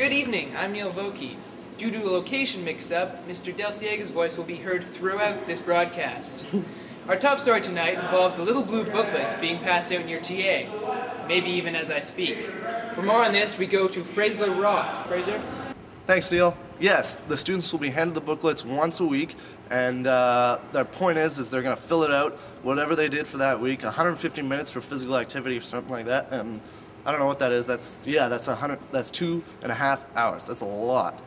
Good evening, I'm Neil Vokey. Due to a location mix-up, Mr. Del Ciega's voice will be heard throughout this broadcast. Our top story tonight involves the little blue booklets being passed out in your TA, maybe even as I speak. For more on this, we go to Fraser Rock. Fraser? Thanks, Neil. Yes, the students will be handed the booklets once a week, and their point is they're going to fill it out, whatever they did for that week, 150 minutes for physical activity or something like that, and I don't know what that is. That's 2.5 hours. That's a lot.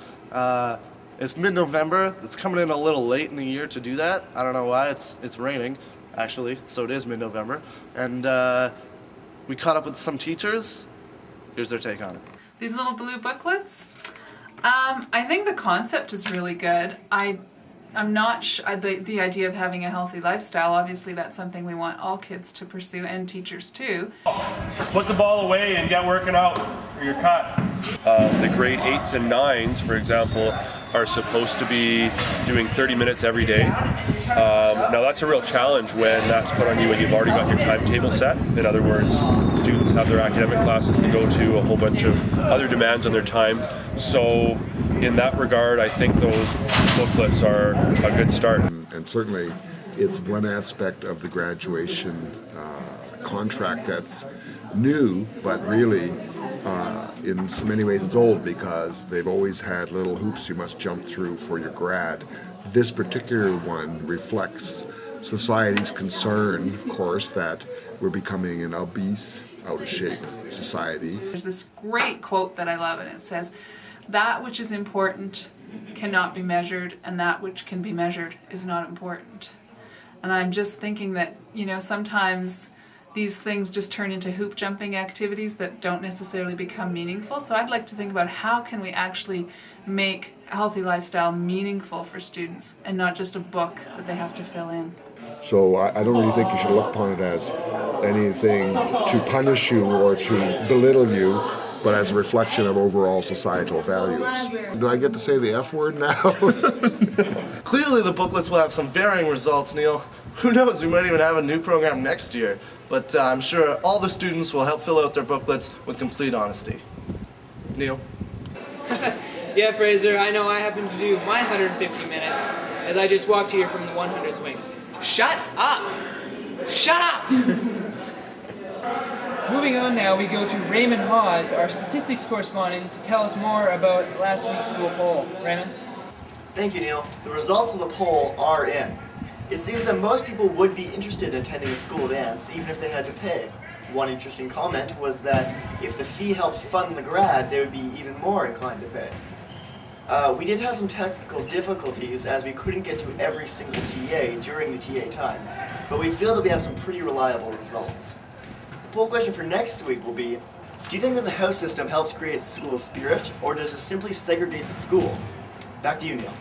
It's mid-November. It's coming in a little late in the year to do that. I don't know why. It's raining, actually, so it is mid-November. And we caught up with some teachers. Here's their take on it. These little blue booklets? I think the concept is really good. I'm not the idea of having a healthy lifestyle, obviously that's something we want all kids to pursue and teachers too. Put the ball away and get working out or you're cut. The grade 8s and 9s, for example, are supposed to be doing 30 minutes every day. Now that's a real challenge when that's put on you when you've already got your timetable set. In other words, students have their academic classes to go to, a whole bunch of other demands on their time. So in that regard, I think those booklets are a good start. And certainly it's one aspect of the graduation contract that's new, but really in so many ways it's old because they've always had little hoops you must jump through for your grad. This particular one reflects society's concern, of course, that we're becoming an obese, out-of-shape society. There's this great quote that I love, and it says, "That which is important cannot be measured, and that which can be measured is not important." And I'm just thinking that, sometimes these things just turn into hoop jumping activities that don't necessarily become meaningful. So I'd like to think about how can we actually make a healthy lifestyle meaningful for students and not just a book that they have to fill in. So I don't really think you should look upon it as anything to punish you or to belittle you, but as a reflection of overall societal values. Do I get to say the F word now? Clearly the booklets will have some varying results, Neil. Who knows, we might even have a new program next year. But I'm sure all the students will help fill out their booklets with complete honesty. Neil? Yeah, Fraser, I know I happen to do my 150 minutes as I just walked here from the 100s wing. Shut up! Shut up! Moving on now, we go to Raymond Hawes, our statistics correspondent, to tell us more about last week's school poll. Raymond? Thank you, Neil. The results of the poll are in. It seems that most people would be interested in attending a school dance, even if they had to pay. One interesting comment was that if the fee helped fund the grad, they would be even more inclined to pay. We did have some technical difficulties as we couldn't get to every single TA during the TA time, but we feel that we have some pretty reliable results. The poll question for next week will be, do you think that the house system helps create school spirit, or does it simply segregate the school? Back to you, Neil.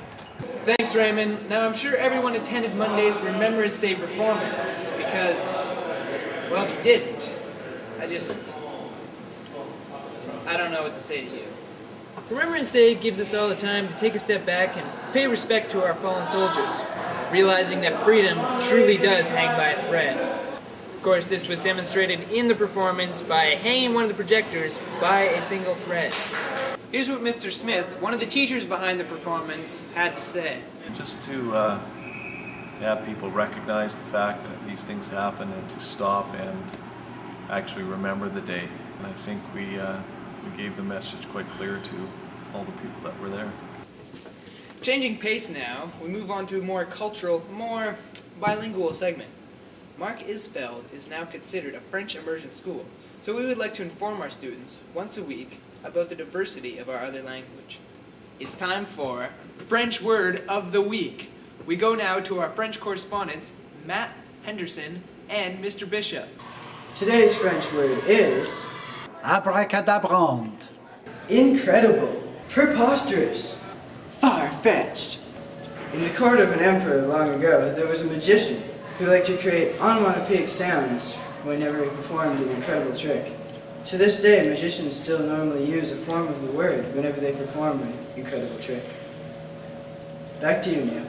Thanks, Raymond. Now, I'm sure everyone attended Monday's Remembrance Day performance, because, well, if you didn't, I don't know what to say to you. Remembrance Day gives us all the time to take a step back and pay respect to our fallen soldiers, realizing that freedom truly does hang by a thread. Of course, this was demonstrated in the performance by hanging one of the projectors by a single thread. Here's what Mr. Smith, one of the teachers behind the performance, had to say. Just to have people recognize the fact that these things happen and to stop and actually remember the day. And I think we gave the message quite clear to all the people that were there. Changing pace now, we move on to a more cultural, more bilingual segment. Mark Isfeld is now considered a French immersion school, so we would like to inform our students once a week about the diversity of our other language. It's time for French Word of the Week. We go now to our French correspondents, Matt Henderson and Mr. Bishop. Today's French word is abracadabrante, incredible, preposterous, far-fetched. In the court of an emperor long ago, there was a magician who liked to create onomatopoeic sounds whenever he performed an incredible trick. To this day, magicians still normally use a form of the word whenever they perform an incredible trick. Back to you, Neil.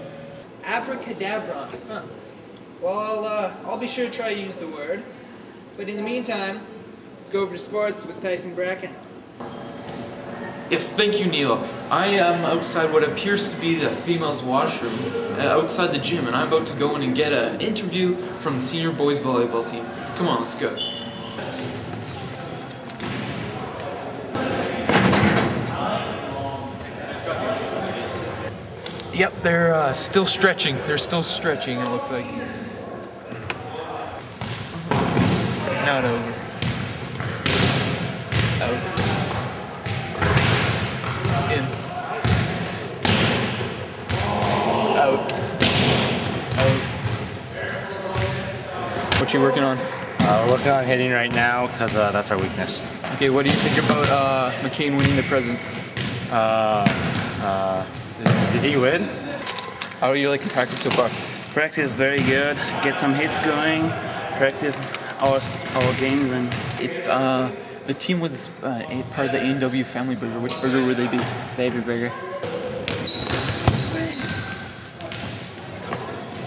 Abracadabra, huh? Well, I'll be sure to try to use the word. But in the meantime, let's go over to sports with Tyson Bracken. Yes, thank you, Neil. I am outside what appears to be the females' washroom, outside the gym, and I'm about to go in and get an interview from the senior boys volleyball team. Come on, let's go. Yep, they're still stretching. They're still stretching, it looks like. Not over. Out. In. Out. Out. What you working on? We're working on hitting right now because that's our weakness. Okay, what do you think about McCain winning the present? Did he win? How are you liking practice so far? Practice very good. Get some hits going. Practice our games, and If the team was part of the A&W family burger, which burger would they be? baby burger.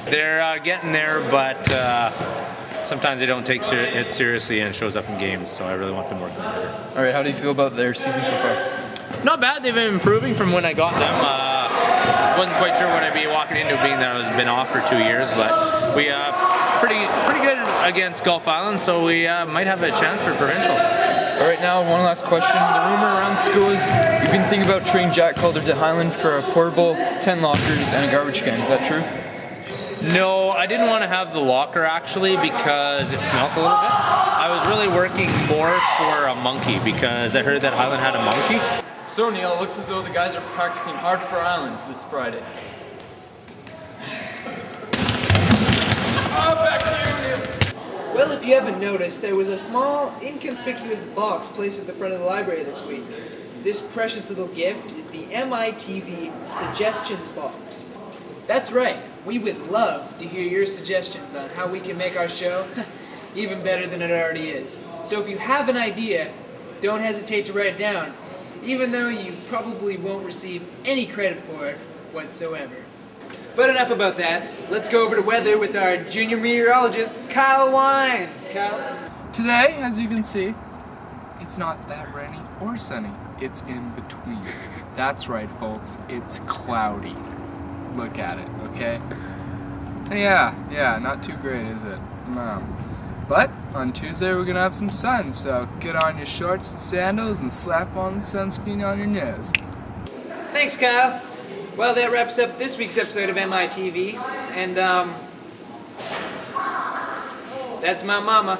They're getting there, but sometimes they don't take it seriously and it shows up in games, so I really want them working harder. All right, how do you feel about their season so far? Not bad. They've been improving from when I got them. Wasn't quite sure when I'd be walking into it, being that I've been off for 2 years, but we pretty good against Gulf Island, so we might have a chance for provincials. All right, now one last question. The rumor around the school is you've been thinking about trading Jack Calder to Highland for a portable, 10 lockers, and a garbage can. Is that true? No, I didn't want to have the locker actually because it smelled a little bit. I was really working more for a monkey because I heard that Highland had a monkey. So Neil, it looks as though the guys are practicing hard for Islands this Friday. Well, if you haven't noticed, there was a small, inconspicuous box placed at the front of the library this week. This precious little gift is the MITV Suggestions Box. That's right, we would love to hear your suggestions on how we can make our show even better than it already is. So if you have an idea, don't hesitate to write it down, even though you probably won't receive any credit for it whatsoever. But enough about that. Let's go over to weather with our junior meteorologist, Kyle Wine. Kyle? Today, as you can see, it's not that rainy or sunny. It's in between. That's right, folks. It's cloudy. Look at it, okay? Yeah, not too great, is it? No. But on Tuesday, we're gonna have some sun, so get on your shorts and sandals and slap on the sunscreen on your nose. Thanks, Kyle. Well, that wraps up this week's episode of MITV, and that's my mama.